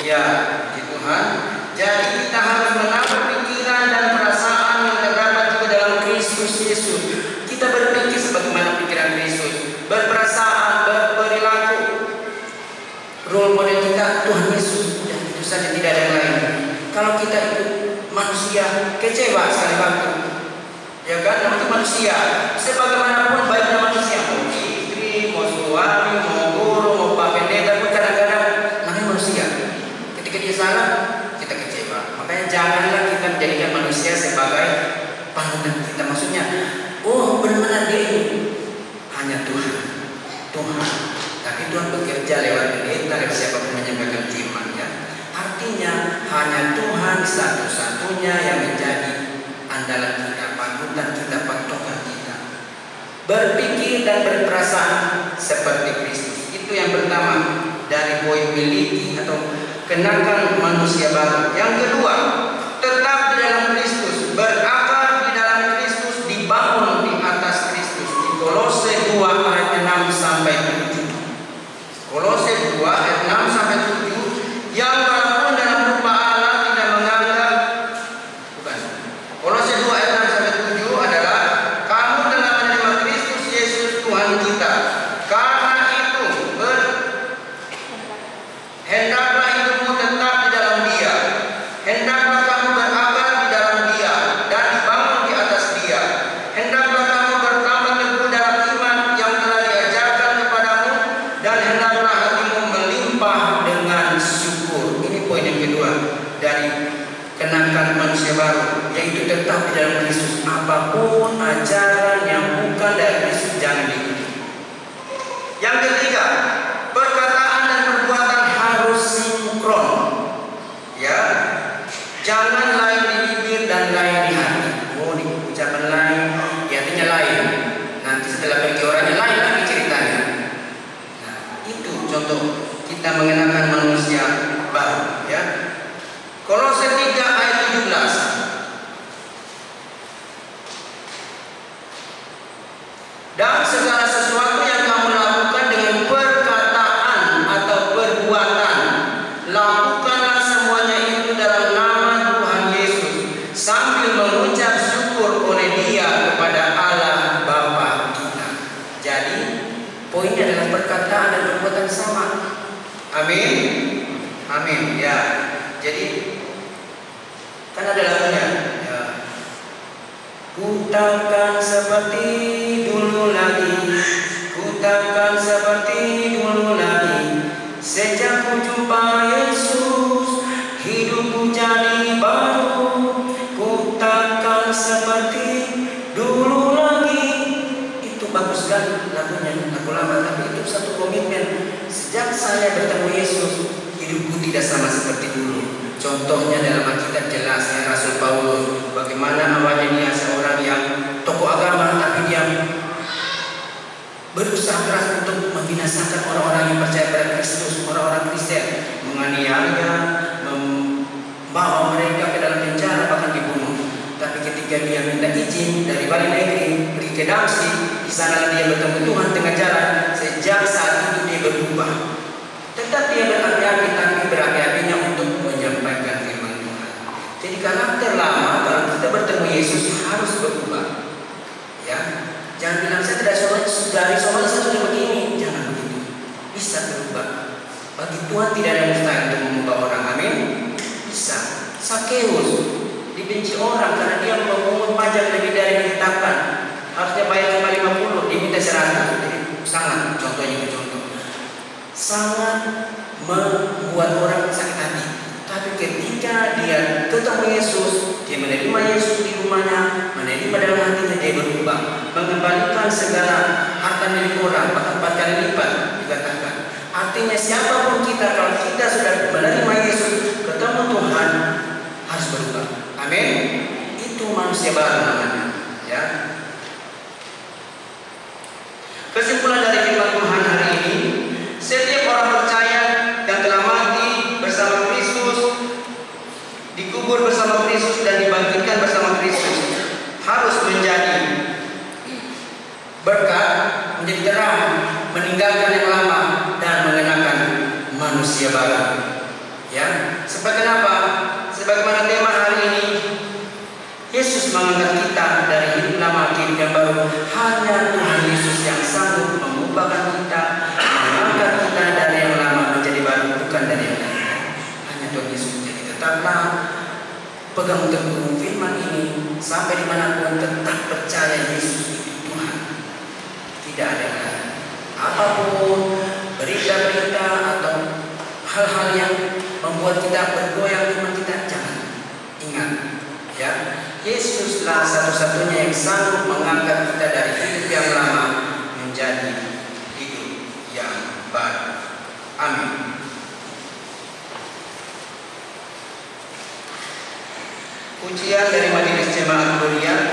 Ya, puji Tuhan. Jadi kita harus menambah pikiran dan perasaan yang terdapat juga dalam Kristus Yesus. Kita berpikir sebagaimana pikiran Kristus, berperasaan, berperilaku. Role model kita Tuhan Yesus, dan itu saja, tidak ada yang lain. Kalau kita itu manusia, kecewa sekali waktu, ya kan? Namanya manusia. Sebagaimanapun baiknya manusia, mau istri, mau suami, mau guru, mau pak pendeta pun kadang-kadang namanya manusia. Ketika dia salah, kita kecewa. Makanya janganlah kita menjadikan manusia sebagai panutan kita. Maksudnya, oh benar-benar dia ini hanya Tuhan. Tapi Tuhan bekerja lewat pendeta, lewat siapapun menyampaikan firman, ya. Artinya hanya Tuhan satu-satunya yang menjadi andalan kita, panutan kita, patokan kita. Berpikir dan berperasaan seperti Kristus. Itu yang pertama dari poin miliki atau kenakan manusia baru. Yang kedua, tetap di dalam Kristus, berakar di dalam Kristus, dibangun di atas Kristus. Di Kolose 2 ayat 6 sampai 7. Kolose 2 ayat 6 sampai 7, yang walaupun dalam rupa Allah tidak menganggap, bukan. Kolose 2 ayat 6 sampai 7 adalah kamu telah menerima Kristus Yesus Tuhan kita. Karena itu hendaklah hidupmu tetap di dalam Dia. Hendaklah kamu berakar di dalam Dia dan dibangun di atas Dia. Hendaklah kamu bertambah teguh dalam iman yang telah diajarkan kepadamu, dan hendaklah hatimu melimpah dengan syukur. Ini poin yang kedua dari kenakan manusia baru, yaitu tetap di dalam Kristus. Apapun ajaran yang bukan dari Kristus jangan diikuti. Yang ketiga, perkataan dan perbuatan harus sinkron. Ya, jangan lain di bibir dan lain di hati. Oh, di ucapan lain, ya artinya lain. Nanti setelah pergi orangnya lain lagi ceritanya. Nah, itu contoh kita mengenakan manusia baru. Ya, Kolose 3 ayat 17. Dan segala sesuatu yang kamu lakukan dengan perkataan atau perbuatan, lakukanlah semuanya itu dalam nama Tuhan Yesus, sambil mengucap syukur oleh Dia kepada Allah Bapa kita. Jadi poinnya adalah perkataan dan perbuatan sama. Amin. Amin. Ya. Jadi kan ada lagunya. Ya. Ku takkan seperti dulu lagi, ku takkan seperti dulu lagi. Sejak ku jumpa Yesus, hidupku jadi baru. Ku takkan seperti dulu lagi. Itu bagus sekali lagunya, lagu lama, tapi itu satu komitmen. Sejak saya bertemu Yesus, hidupku tidak sama seperti dulu. Contohnya dalam Alkitab jelas, ya, Rasul Paulus, bagaimana awalnya dia seorang yang tokoh agama, tapi dia berusaha keras untuk membinasakan orang-orang yang percaya pada Kristus, orang-orang Kristen, menganiaya, membawa mereka ke dalam penjara, bahkan dibunuh. Tapi ketika dia minta izin dari Bali Negeri pergi ke Damsyik, di sana dia bertemu Tuhan tengah jalan. Sejak saat itu dia berubah. Tetap dia berapi-api, tapi berapi-apinya untuk menyampaikan firman Tuhan. Jadi karakter lama kalau kita bertemu Yesus harus berubah. Ya, jangan bilang saya tidak dari soalnya saya sudah begini. Jangan begitu. Bisa berubah. Bagi Tuhan tidak ada mustahil untuk mengubah orang. Amin. Bisa. Sakeus dibenci orang karena dia memungut pajak lebih dari yang ditetapkan. Harusnya bayar cuma 50, diminta 100. Jadi sangat, contohnya itu contoh. Sangat membuat orang sakit hati. Tapi ketika dia ketemu Yesus, dia menerima Yesus di rumahnya, menerima dalam hatinya, dia berubah, mengembalikan segala harta milik orang, bahkan 4 kali lipat dikatakan. Artinya siapapun kita, kalau kita sudah menerima Yesus, ketemu Tuhan, harus berubah. Amin. Itu manusia baru namanya. Ya. Kesimpulan dari firman Tuhan hari ini, setiap orang percaya yang telah mati bersama Kristus, dikubur bersama Kristus, dan dibangkitkan bersama Kristus harus menjadi berkat, menjadi terang, meninggalkan yang lama dan mengenakan manusia baru. Ya, Sebab kenapa? Sebagaimana tema hari ini, Yesus mengangkat kita dari hidup lama ke hidup yang baru. Hanya Tuhan Yesus yang sanggup mengubahkan kita, mengangkat kita dari yang lama menjadi baru, bukan dari yang lain. Hanya Tuhan Yesus. Jadi tetaplah pegang teguh firman ini sampai dimanapun, tetap percaya Yesus itu Tuhan. Tidak ada yang lain. Apapun berita-berita atau hal-hal yang membuat kita bergoyang iman kita, jangan ingat, ya, Yesuslah satu-satunya yang sanggup mengangkat kita dari hidup yang lama menjadi hidup yang baru. Amin. Pujian dari Majelis Jemaat Mulia